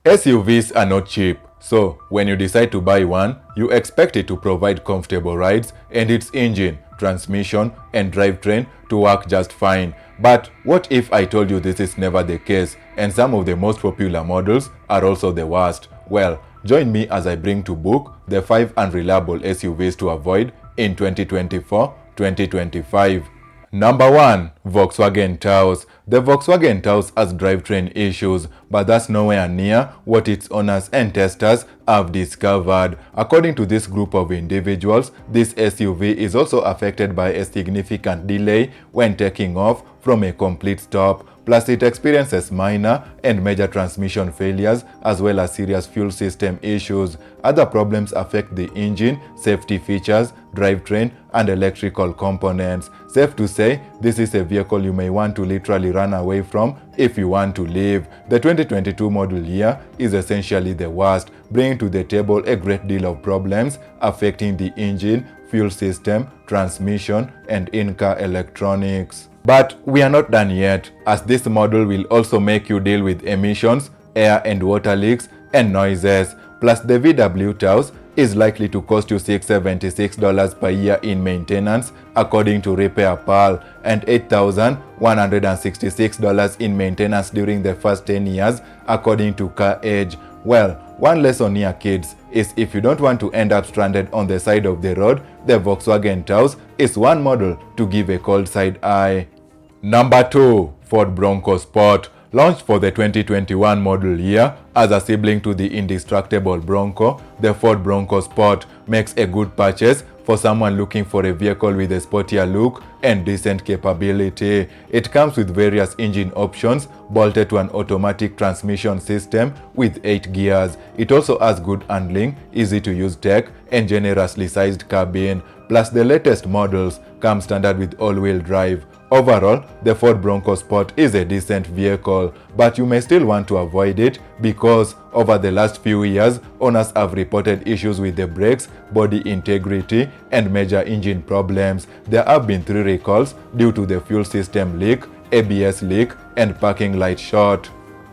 SUVs are not cheap, so when you decide to buy one, you expect it to provide comfortable rides and its engine, transmission, and drivetrain to work just fine. But what if I told you this is never the case and some of the most popular models are also the worst? Well, join me as I bring to book the 5 unreliable SUVs to avoid in 2024-2025. Number 1. Volkswagen Taos. The Volkswagen Taos has drivetrain issues, but that's nowhere near what its owners and testers have discovered. According to this group of individuals, this SUV is also affected by a significant delay when taking off from a complete stop. Plus, it experiences minor and major transmission failures as well as serious fuel system issues. Other problems affect the engine, safety features, drivetrain, and electrical components. Safe to say, this is a vehicle you may want to literally run away from if you want to leave. The 2022 model year is essentially the worst, bringing to the table a great deal of problems affecting the engine, fuel system, transmission, and in-car electronics. But we are not done yet, as this model will also make you deal with emissions, air and water leaks, and noises. Plus, the VW Taos is likely to cost you $676 per year in maintenance, according to Repair Pal, and $8,166 in maintenance during the first 10 years, according to Car Age. Well, one lesson here, kids, is if you don't want to end up stranded on the side of the road, the Volkswagen Taos is one model to give a cold side eye. Number 2. Ford Bronco Sport. Launched for the 2021 model year as a sibling to the indestructible Bronco, the Ford Bronco Sport makes a good purchase for someone looking for a vehicle with a sportier look and decent capability. It comes with various engine options bolted to an automatic transmission system with 8 gears. It also has good handling, easy to use tech, and generously sized cabin. Plus, the latest models come standard with all-wheel drive. Overall, the Ford Bronco Sport is a decent vehicle, but you may still want to avoid it because over the last few years, owners have reported issues with the brakes, body integrity, and major engine problems. There have been 3 recalls due to the fuel system leak, ABS leak, and parking light short.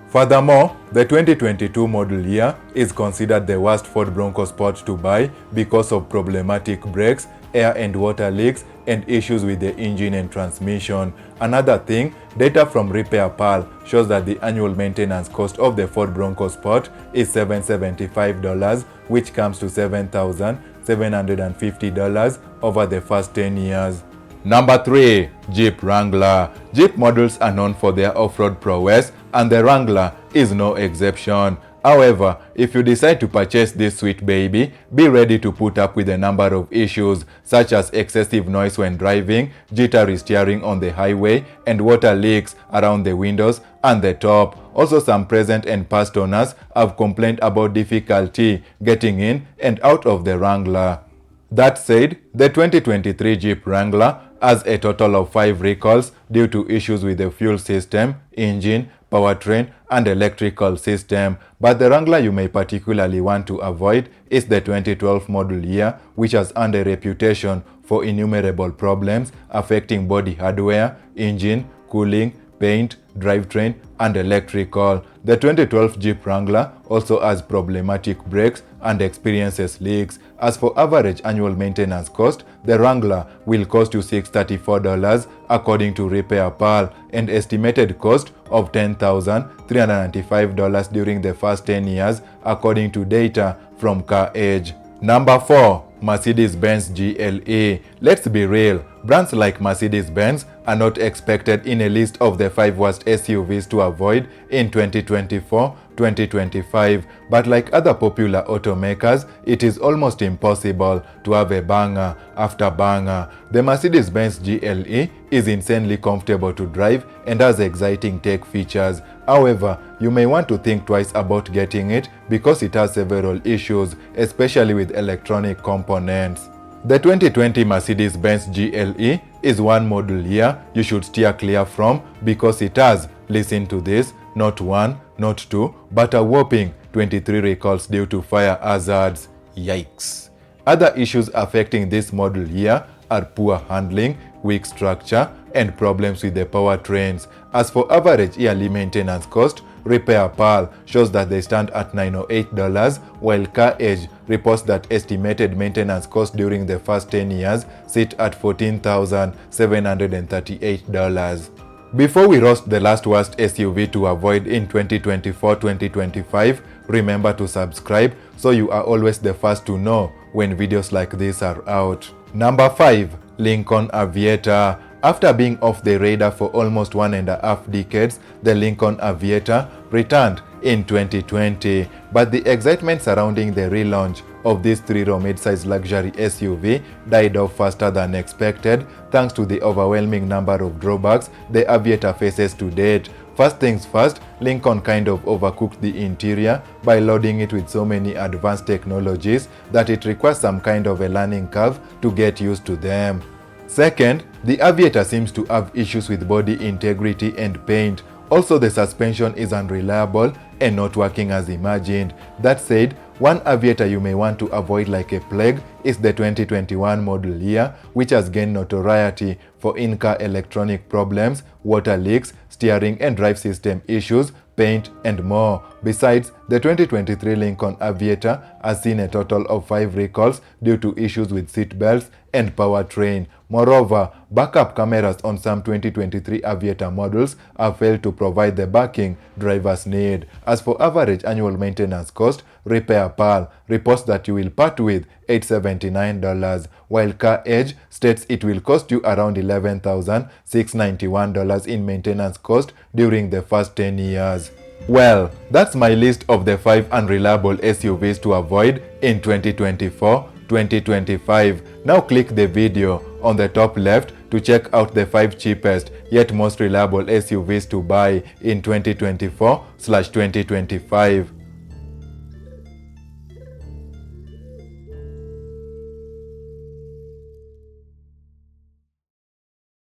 Furthermore, the 2022 model year is considered the worst Ford Bronco Sport to buy because of problematic brakes, air and water leaks, and issues with the engine and transmission. Another thing, data from Repair Pal shows that the annual maintenance cost of the Ford Bronco Sport is $775, which comes to $7,750 over the first 10 years. Number 3. Jeep Wrangler. Jeep models are known for their off-road prowess, and the Wrangler is no exception. However, if you decide to purchase this sweet baby, be ready to put up with a number of issues such as excessive noise when driving, jittery steering on the highway, and water leaks around the windows and the top. Also, some present and past owners have complained about difficulty getting in and out of the Wrangler. That said, the 2023 Jeep Wrangler has a total of 5 recalls due to issues with the fuel system, engine, powertrain, and electrical system. But the Wrangler you may particularly want to avoid is the 2012 model year, which has earned a reputation for innumerable problems affecting body hardware, engine, cooling, paint, drivetrain, and electrical. The 2012 Jeep Wrangler also has problematic brakes and experiences leaks. As for average annual maintenance cost, the Wrangler will cost you $634 according to Repair Pal, and estimated cost of $10,395 during the first 10 years according to data from Car Age. Number 4. Mercedes-Benz GLE. Let's be real, brands like Mercedes-Benz are not expected in a list of the 5 worst SUVs to avoid in 2024-2025, but like other popular automakers, it is almost impossible to have a banger after banger. The Mercedes-Benz GLE is insanely comfortable to drive and has exciting tech features. However, you may want to think twice about getting it because it has several issues, especially with electronic components. The 2020 Mercedes-Benz GLE is one model year you should steer clear from because it has, listen to this, not 1, not 2, but a whopping 23 recalls due to fire hazards. Yikes. Other issues affecting this model year are poor handling, weak structure, and problems with the powertrains. As for average yearly maintenance cost, Repair Pal shows that they stand at $908, while Car Edge reports that estimated maintenance costs during the first 10 years sit at $14,738. Before we roast the last worst SUV to avoid in 2024-2025, remember to subscribe so you are always the first to know when videos like this are out. Number 5. Lincoln Aviator. After being off the radar for almost 1.5 decades, the Lincoln Aviator returned in 2020, but the excitement surrounding the relaunch of this three-row mid-size luxury SUV died off faster than expected thanks to the overwhelming number of drawbacks the Aviator faces to date. First things first, Lincoln kind of overcooked the interior by loading it with so many advanced technologies that it requires some kind of a learning curve to get used to them. Second, the Aviator seems to have issues with body integrity and paint. Also, the suspension is unreliable and not working as imagined. That said, one Aviator you may want to avoid like a plague is the 2021 model year, which has gained notoriety for in-car electronic problems, water leaks, steering and drive system issues, paint and more. Besides, the 2023 Lincoln Aviator has seen a total of 5 recalls due to issues with seat belts and powertrain. Moreover, backup cameras on some 2023 Aviator models have failed to provide the backing drivers need. As for average annual maintenance cost, Repair Pal reports that you will part with $879, while Car Edge states it will cost you around $11,691 in maintenance cost during the first 10 years. Well, that's my list of the 5 unreliable SUVs to avoid in 2024-2025. Now click the video on the top left to check out the 5 cheapest yet most reliable SUVs to buy in 2024/2025.